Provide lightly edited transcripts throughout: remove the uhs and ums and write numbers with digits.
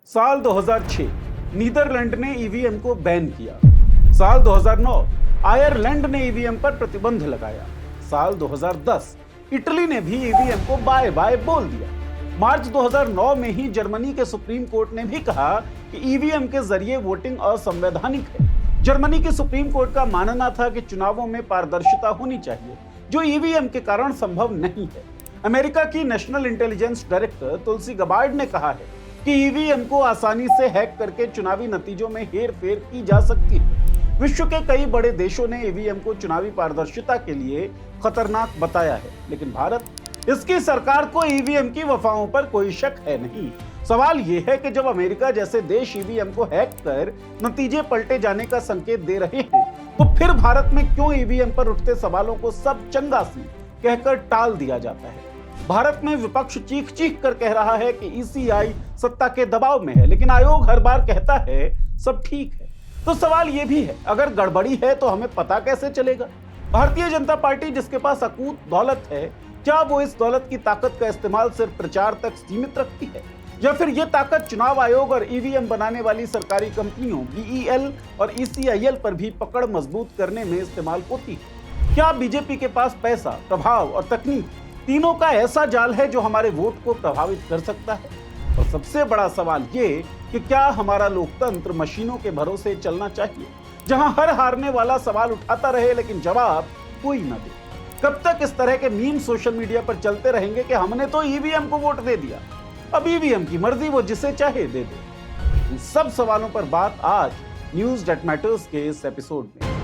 साल 2006 नीदरलैंड ने ईवीएम को बैन किया। साल 2009 आयरलैंड ने ईवीएम पर प्रतिबंध लगाया। साल 2010 इटली ने भी ईवीएम को बाय बाय बोल दिया। मार्च 2009 में ही जर्मनी के सुप्रीम कोर्ट ने भी कहा कि ईवीएम के जरिए वोटिंग असंवैधानिक है। जर्मनी की सुप्रीम कोर्ट का मानना था कि चुनावों में पारदर्शिता होनी चाहिए, जो ईवीएम के कारण संभव नहीं है। अमेरिका की नेशनल इंटेलिजेंस डायरेक्टर तुलसी गबार्ड ने कहा है कि ईवीएम को आसानी से हैक करके चुनावी नतीजों में हेरफेर की जा सकती है। विश्व के कई बड़े देशों ने ईवीएम को चुनावी पारदर्शिता के लिए खतरनाक बताया है, लेकिन भारत, इसकी सरकार को ईवीएम की वफाओं पर कोई शक है नहीं। सवाल यह है कि जब अमेरिका जैसे देश ईवीएम को हैक कर नतीजे पलटे जाने का संकेत दे रहे हैं, तो फिर भारत में क्यों ईवीएम पर उठते सवालों को सब चंगासी कहकर टाल दिया जाता है। भारत में विपक्ष चीख चीख कर कह रहा है कि ईसीआई सत्ता के दबाव में है, लेकिन आयोग हर बार कहता है सब ठीक है। तो सवाल यह भी है, अगर गड़बड़ी है तो हमें पता कैसे चलेगा। भारतीय जनता पार्टी, जिसके पास अकूत दौलत है, क्या वो इस दौलत की ताकत का इस्तेमाल सिर्फ प्रचार तक सीमित रखती है, या फिर ये ताकत चुनाव आयोग और ईवीएम बनाने वाली सरकारी कंपनियों बीईएल और ईसीआईएल पर भी पकड़ मजबूत करने में इस्तेमाल होती है। क्या बीजेपी के पास पैसा, प्रभाव और तकनीक, तीनों का ऐसा जाल है जो हमारे वोट को प्रभावित कर सकता है? और सबसे बड़ा सवाल ये कि क्या हमारा लोकतंत्र मशीनों के भरोसे चलना चाहिए, जहां हर हारने वाला सवाल उठाता रहे लेकिन जवाब कोई न दे? कब तक इस तरह के मीम सोशल मीडिया पर चलते रहेंगे कि हमने तो ईवीएम को वोट दे दिया, अब ईवीएम की मर्जी, वो जिसे चाहे दे दे? इन सब सवालों पर बात आज न्यूज दैट मैटर्स के इस एपिसोड में।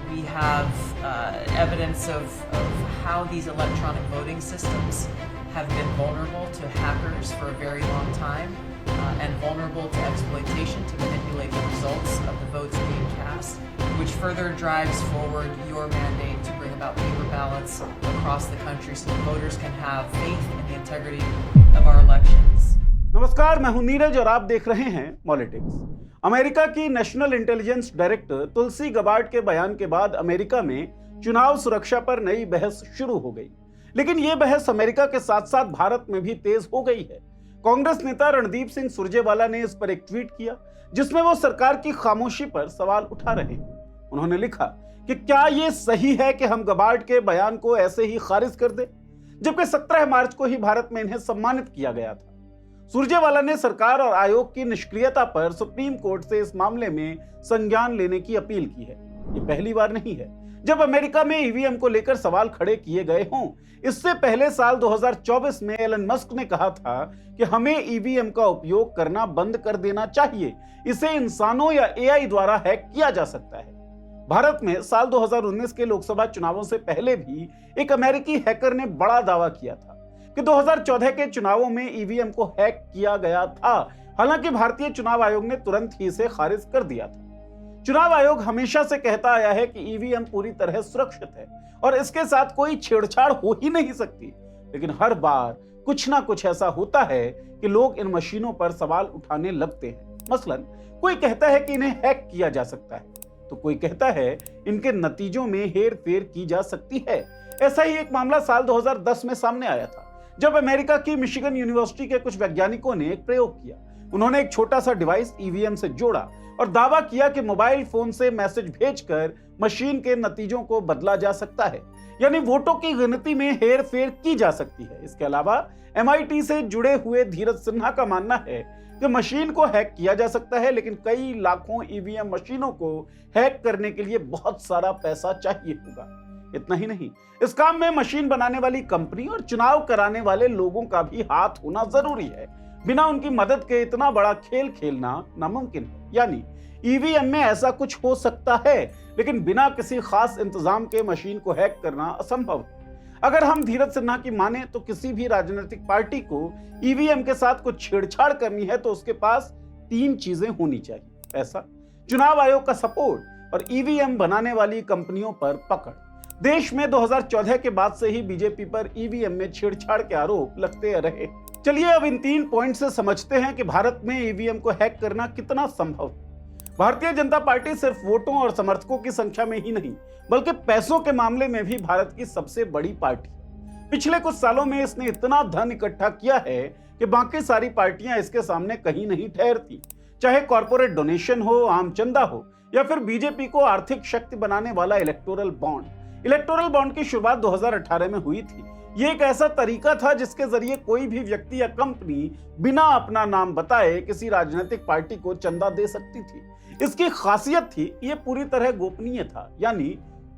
We have evidence of how these electronic voting systems have been vulnerable to hackers for a very long time and vulnerable to exploitation to manipulate the results of the votes being cast, which further drives forward your mandate to bring about paper ballots across the country so that voters can have faith in the integrity of our elections. नमस्कार, मैं हूं नीरज और आप देख रहे हैं politics. America की national intelligence director तुलसी Gabbard के बयान के बाद अमेरिका में चुनाव सुरक्षा पर नई बहस शुरू हो गई, लेकिन यह बहस अमेरिका के साथ साथ भारत में भी तेज हो गई है। कांग्रेस नेता रणदीप सिंह सुरजेवाला ने इस पर एक ट्वीट किया, जिसमें वो सरकार की खामोशी पर सवाल उठा रहे हैं। उन्होंने लिखा कि क्या यह सही है कि हम गबार्ड के बयान को ऐसे ही खारिज कर दें, जबकि 17 मार्च को ही भारत में इन्हें सम्मानित किया गया था। सुरजेवाला ने सरकार और आयोग की निष्क्रियता पर सुप्रीम कोर्ट से इस मामले में संज्ञान लेने की अपील की है। ये पहली बार नहीं है जब अमेरिका में ईवीएम को लेकर सवाल खड़े किए गए हों। इससे पहले साल 2024 में एलन मस्क ने कहा था कि हमें ईवीएम का उपयोग करना बंद कर देना चाहिए, इसे इंसानों या एआई द्वारा हैक किया जा सकता है। भारत में साल 2019 के लोकसभा चुनावों से पहले भी एक अमेरिकी हैकर ने बड़ा दावा किया था कि 2014 के चुनावों में ईवीएम को हैक किया गया था। हालांकि भारतीय चुनाव आयोग ने तुरंत ही इसे खारिज कर दिया था। चुनाव आयोग हमेशा से कहता आया है कि ईवीएम पूरी तरह सुरक्षित है और इसके साथ कोई छेड़छाड़ हो ही नहीं सकती, लेकिन हर बार कुछ ना कुछ ऐसा होता है कि लोग इन मशीनों पर सवाल उठाने लगते हैं। मसलन कोई कहता है कि इन्हें हैक किया जा सकता है, तो कोई कहता है इनके नतीजों में हेर फेर की जा सकती है। ऐसा ही एक मामला साल 2010 में सामने आया था, जब अमेरिका की मिशिगन यूनिवर्सिटी के कुछ वैज्ञानिकों ने एक प्रयोग किया। उन्होंने एक छोटा सा डिवाइस ईवीएम से जोड़ा और दावा किया कि मोबाइल फोन से मैसेज भेजकर मशीन के नतीजों को बदला जा सकता है, यानी वोटों की गिनती में हेर फेर की जा सकती है। इसके अलावा MIT से जुड़े हुए धीरज सिन्हा का मानना है कि मशीन को हैक किया जा सकता है, लेकिन कई लाखों ईवीएम मशीनों को हैक करने के लिए बहुत सारा पैसा चाहिए होगा। इतना ही नहीं, इस काम में मशीन बनाने वाली कंपनी और चुनाव कराने वाले लोगों का भी हाथ होना जरूरी है। बिना उनकी मदद के इतना बड़ा खेल खेलना नामुमकिन है। यानी ईवीएम में ऐसा कुछ हो सकता है, लेकिन बिना किसी खास इंतजाम के मशीन को हैक करना असंभव है। अगर हम धीरज सिन्हा की माने तो किसी भी राजनीतिक पार्टी को ईवीएम के साथ कुछ छेड़छाड़ करनी है तो उसके पास 3 चीजें होनी चाहिए: पैसा, चुनाव आयोग का सपोर्ट और ईवीएम बनाने वाली कंपनियों पर पकड़। देश में 2014 के बाद से ही बीजेपी पर ईवीएम में छेड़छाड़ के आरोप लगते रहे। चलिए अब इन 3 पॉइंट से समझते हैं कि भारत में ईवीएम को हैक करना कितना संभव है। भारतीय जनता पार्टी सिर्फ वोटों और समर्थकों की संख्या में ही नहीं, बल्कि पैसों के मामले में भी भारत की सबसे बड़ी पार्टी है। पिछले कुछ सालों में इसने इतना धन इकट्ठा किया है कि बाकी सारी पार्टियां इसके सामने कहीं नहीं ठहरती, चाहे कॉरपोरेट डोनेशन हो, आम चंदा हो या फिर बीजेपी को आर्थिक शक्ति बनाने वाला इलेक्टोरल बॉन्ड। इलेक्टोरल बॉन्ड की शुरुआत 2018 में हुई थी। ये एक ऐसा तरीका था जिसके जरिए कोई भी व्यक्ति या कंपनी बिना अपना नाम बताए किसी राजनीतिक पार्टी को चंदा दे सकती थी। इसकी खासियत थी ये पूरी तरह गोपनीय था, यानी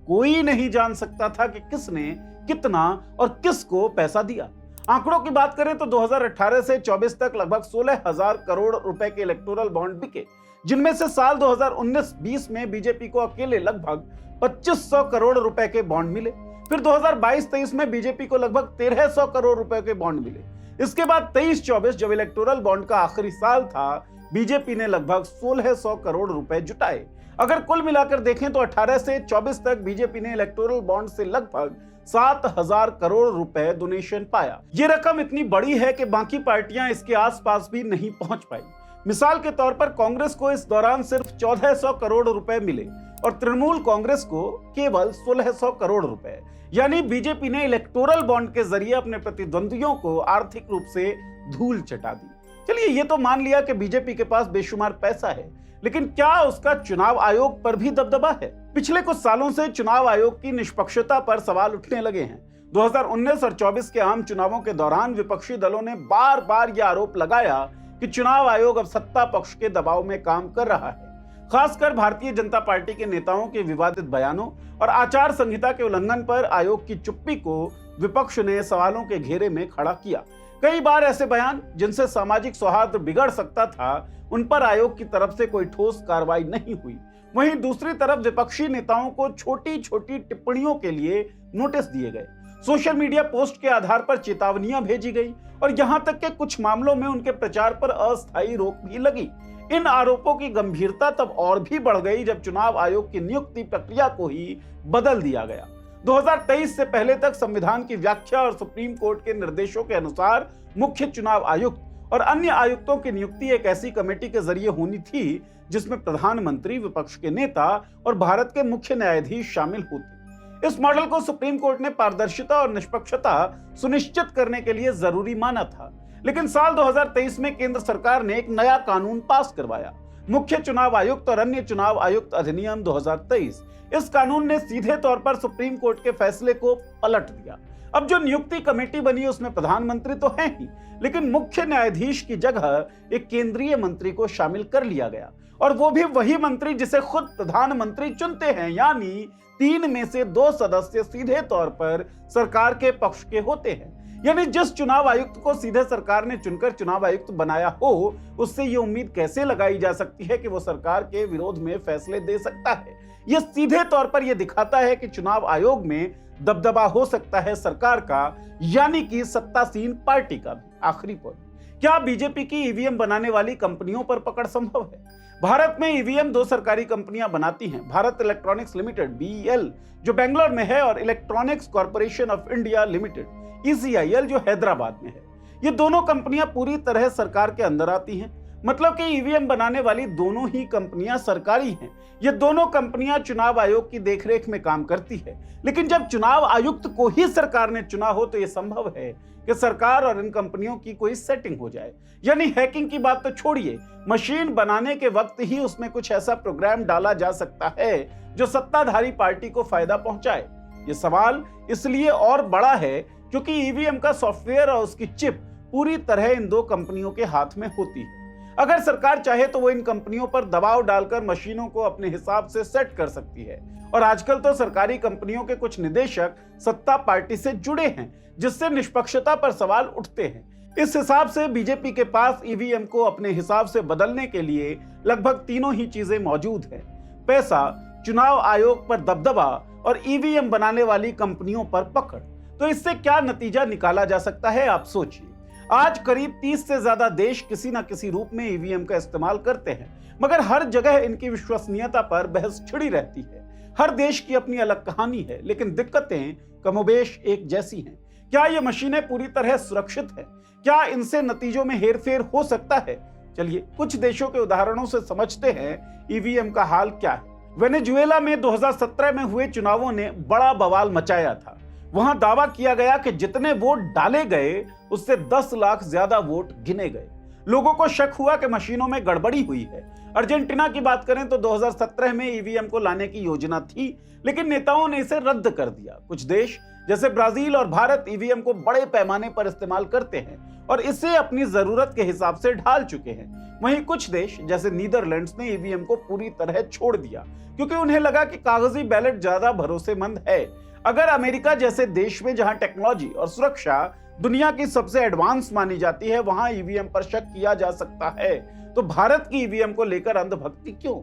कोई नहीं जान सकता था कि किसने कितना और किसको पैसा दिया। आंकड़ों की बात करें तो 2018 से 24 तक लगभग 16,000 करोड़ रुपए के इलेक्टोरल बॉन्ड बिके, जिनमें से साल 2019-20 में बीजेपी को अकेले लगभग 2500 करोड़ रुपए के बॉन्ड मिले। फिर 2022-23 में बीजेपी को लगभग 1300 करोड़ रुपए के बॉन्ड मिले। इसके बाद 23-24 जब इलेक्टोरल बॉन्ड का आखिरी साल था, बीजेपी ने लगभग 1600 करोड़ रुपए जुटाए। अगर कुल मिलाकर देखें तो 18 से 24 तक बीजेपी ने इलेक्टोरल बॉन्ड से लगभग 7,000 करोड़ रुपए डोनेशन पाया। ये रकम इतनी बड़ी है कि बाकी पार्टियां इसके आसपास भी नहीं पहुंच पाई। मिसाल के तौर पर कांग्रेस को इस दौरान सिर्फ 1400 करोड़ रुपए मिले और तृणमूल कांग्रेस को केवल 1600 करोड़ रुपए। यानी बीजेपी ने इलेक्टोरल बॉन्ड के जरिए अपने प्रतिद्वंदियों को आर्थिक रूप से धूल चटा दी। चलिए, ये तो मान लिया कि बीजेपी के पास बेशुमार पैसा है, लेकिन क्या उसका चुनाव आयोग पर भी दबदबा है? पिछले कुछ सालों से चुनाव आयोग की निष्पक्षता पर सवाल उठने लगे हैं। 2019 और 24 के आम चुनावों के दौरान विपक्षी दलों ने बार बार यह आरोप लगाया कि चुनाव आयोग अब सत्ता पक्ष के दबाव में काम कर रहा है। खासकर भारतीय जनता पार्टी के नेताओं के विवादित बयानों और आचार संहिता के उल्लंघन पर आयोग की चुप्पी को विपक्ष ने सवालों के घेरे में खड़ा किया। कई बार ऐसे बयान जिनसे सामाजिक सौहार्द बिगड़ सकता था, उन पर आयोग की तरफ से कोई ठोस कार्रवाई नहीं हुई। वहीं दूसरी तरफ विपक्षी नेताओं को छोटी छोटी टिप्पणियों के लिए नोटिस दिए गए, सोशल मीडिया पोस्ट के आधार पर चेतावनियां भेजी गई और यहां तक कि कुछ मामलों में उनके प्रचार पर अस्थायी रोक भी लगी। इन आरोपों की गंभीरता तब और भी बढ़ गई जब चुनाव आयोग की नियुक्ति प्रक्रिया को ही बदल दिया गया। 2023 से पहले तक संविधान की व्याख्या और सुप्रीम कोर्ट के निर्देशों के अनुसार मुख्य चुनाव आयुक्त और अन्य आयुक्तों की नियुक्ति एक ऐसी कमेटी के जरिए होनी थी जिसमें प्रधानमंत्री, विपक्ष के नेता और भारत के मुख्य न्यायाधीश शामिल होते। इस मॉडल को सुप्रीम कोर्ट ने पारदर्शिता और निष्पक्षता सुनिश्चित करने के लिए जरूरी माना था। लेकिन साल 2023 में केंद्र सरकार ने एक नया कानून पास करवाया, मुख्य चुनाव आयुक्त और अन्य चुनाव आयुक्त अधिनियम 2023। इस कानून ने सीधे तौर पर सुप्रीम कोर्ट के फैसले को पलट दिया। अब जो नियुक्ति कमेटी बनी उसमें प्रधानमंत्री तो है ही, लेकिन मुख्य न्यायाधीश की जगह एक केंद्रीय मंत्री को शामिल कर लिया गया, और वो भी वही मंत्री जिसे खुद प्रधानमंत्री चुनते हैं। यानी 3 में से 2 सदस्य सीधे तौर पर सरकार के पक्ष के होते हैं। यानी जिस चुनाव आयुक्त को सीधे सरकार ने चुनकर चुनाव आयुक्त बनाया हो, उससे ये उम्मीद कैसे लगाई जा सकती है कि वो सरकार के विरोध में फैसले दे सकता है। यह सीधे तौर पर यह दिखाता है कि चुनाव आयोग में दबदबा हो सकता है सरकार का, यानी कि सत्तासीन पार्टी का भी। आखिरी पॉइंट, क्या बीजेपी की ईवीएम बनाने वाली कंपनियों पर पकड़ संभव है? भारत में ईवीएम 2 सरकारी कंपनियां बनाती हैं, भारत इलेक्ट्रॉनिक्स लिमिटेड BEL जो बेंगलोर में है और electronics corporation of India limited ECIL जो हैदराबाद में है। ये दोनों कंपनियां पूरी तरह सरकार के अंदर आती हैं, मतलब कि ईवीएम बनाने वाली दोनों ही कंपनियां सरकारी हैं। ये दोनों कंपनियां चुनाव आयोग की देखरेख में काम करती है। लेकिन जब चुनाव आयुक्त को ही सरकार ने चुना हो तो यह संभव है कि सरकार और इन कंपनियों की कोई सेटिंग हो जाए। यानी हैकिंग की बात तो छोड़िए, मशीन बनाने के वक्त ही उसमें कुछ ऐसा प्रोग्राम डाला जा सकता है जो सत्ताधारी पार्टी को फायदा पहुंचाए। ये सवाल इसलिए और बड़ा है क्योंकि ईवीएम का सॉफ्टवेयर और उसकी चिप पूरी तरह इन 2 कंपनियों के हाथ में होती है। अगर सरकार चाहे तो वो इन कंपनियों पर दबाव डालकर मशीनों को अपने हिसाब से सेट कर सकती है, और आजकल तो सरकारी कंपनियों के कुछ निदेशक सत्ता पार्टी से जुड़े हैं, जिससे निष्पक्षता पर सवाल उठते हैं। इस हिसाब से बीजेपी के पास ईवीएम को अपने हिसाब से बदलने के लिए लगभग तीनों ही चीजें मौजूद हैं: पैसा, चुनाव आयोग पर दबदबा और ईवीएम बनाने वाली कंपनियों पर पकड़। तो इससे क्या नतीजा निकाला जा सकता है, आप सोचिए। आज करीब 30 से ज्यादा देश किसी न किसी रूप में ईवीएम का इस्तेमाल करते हैं, मगर हर जगह इनकी विश्वसनीयता पर बहस छिड़ी रहती है। हर देश की अपनी अलग कहानी है, लेकिन दिक्कतें कमोबेश एक जैसी हैं। क्या ये मशीनें पूरी तरह सुरक्षित है? क्या इनसे नतीजों में हेरफेर हो सकता है? चलिए कुछ देशों के उदाहरणों से समझते हैं ईवीएम का हाल क्या है। वेनेजुएला में 2017 में हुए चुनावों ने बड़ा बवाल मचाया था। वहां दावा किया गया कि जितने वोट डाले गए उससे 10 लाख ज्यादा वोट गिने गए। लोगों को शक हुआ कि मशीनों में गड़बड़ी हुई है। अर्जेंटीना की बात करें तो 2017 में ईवीएम को लाने की योजना थी, लेकिन नेताओं ने इसे रद्द कर दिया। कुछ देश जैसे ब्राजील और भारत ईवीएम को बड़े पैमाने पर इस्तेमाल करते हैं और इसे अपनी जरूरत के हिसाब से ढाल चुके हैं। वहीं कुछ देश जैसे नीदरलैंड्स ने ईवीएम को पूरी तरह छोड़ दिया, क्योंकि उन्हें लगा कि कागजी बैलेट ज्यादा भरोसेमंद है। अगर अमेरिका जैसे देश में जहां टेक्नोलॉजी और सुरक्षा दुनिया की सबसे एडवांस मानी जाती है, वहां ईवीएम पर शक किया जा सकता है, तो भारत की ईवीएम को लेकर अंधभक्ति क्यों?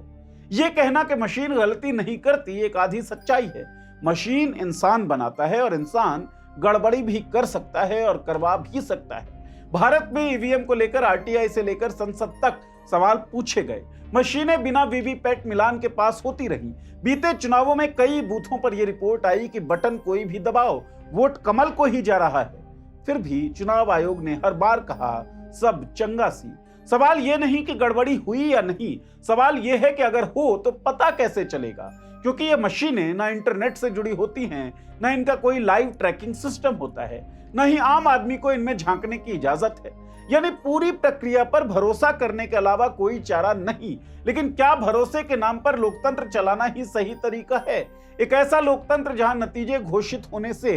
यह कहना कि मशीन गलती नहीं करती एक आधी सच्चाई है। मशीन इंसान बनाता है और इंसान गड़बड़ी भी कर सकता है और करवा भी सकता है। भारत में ईवीएम को लेकर आरटीआई से लेकर संसद तक सवाल पूछे गए। मशीनें बिना वीवीपैट मिलान के पास होती रही। बीते चुनावों में कई बूथों पर यह रिपोर्ट आई कि बटन कोई भी दबाओ, वोट कमल को ही जा रहा है। फिर भी चुनाव आयोग ने हर बार कहा सब चंगा सी। सवाल यह नहीं कि गड़बड़ी हुई या नहीं, सवाल यह है कि अगर हो तो पता कैसे चलेगा, क्योंकि ये मशीनें ना इंटरनेट से जुड़ी होती हैं, ना इनका कोई लाइव ट्रैकिंग सिस्टम होता है, ना ही आम आदमी को इनमें झांकने की इजाजत है। यानी पूरी प्रक्रिया पर भरोसा करने के अलावा कोई चारा नहीं। लेकिन क्या भरोसे के नाम पर लोकतंत्र चलाना ही सही तरीका है? एक ऐसा लोकतंत्र जहां नतीजे घोषित होने से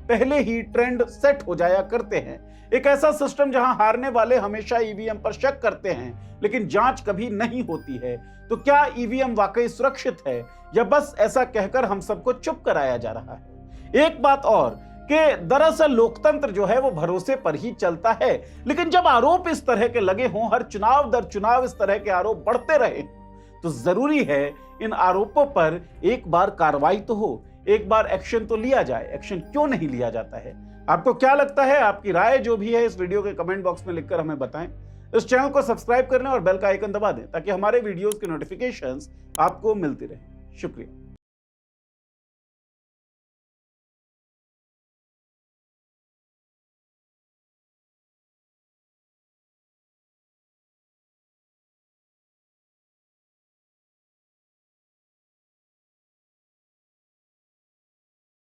पहले ही ट्रेंड सेट हो जाया करते हैं, एक ऐसा सिस्टम जहां हारने वाले हमेशा ईवीएम पर शक करते हैं लेकिन जांच कभी नहीं होती है। तो क्या ईवीएम वाकई सुरक्षित है या बस ऐसा कहकर हम सबको चुप कराया जा रहा है? एक बात और कि दरअसल लोकतंत्र जो है वो भरोसे पर ही चलता है, लेकिन जब आरोप इस तरह के लगे हों, हर चुनाव दर चुनाव इस तरह के आरोप बढ़ते रहे, तो जरूरी है इन आरोपों पर एक बार कार्रवाई तो हो, एक बार एक्शन तो लिया जाए। एक्शन क्यों नहीं लिया जाता है? आपको क्या लगता है? आपकी राय जो भी है इस वीडियो के कमेंट बॉक्स में लिखकर हमें बताएं। इस चैनल को सब्सक्राइब कर लें और बेल का आइकन दबा दें ताकि हमारे वीडियोस की नोटिफिकेशंस आपको मिलती रहे। शुक्रिया।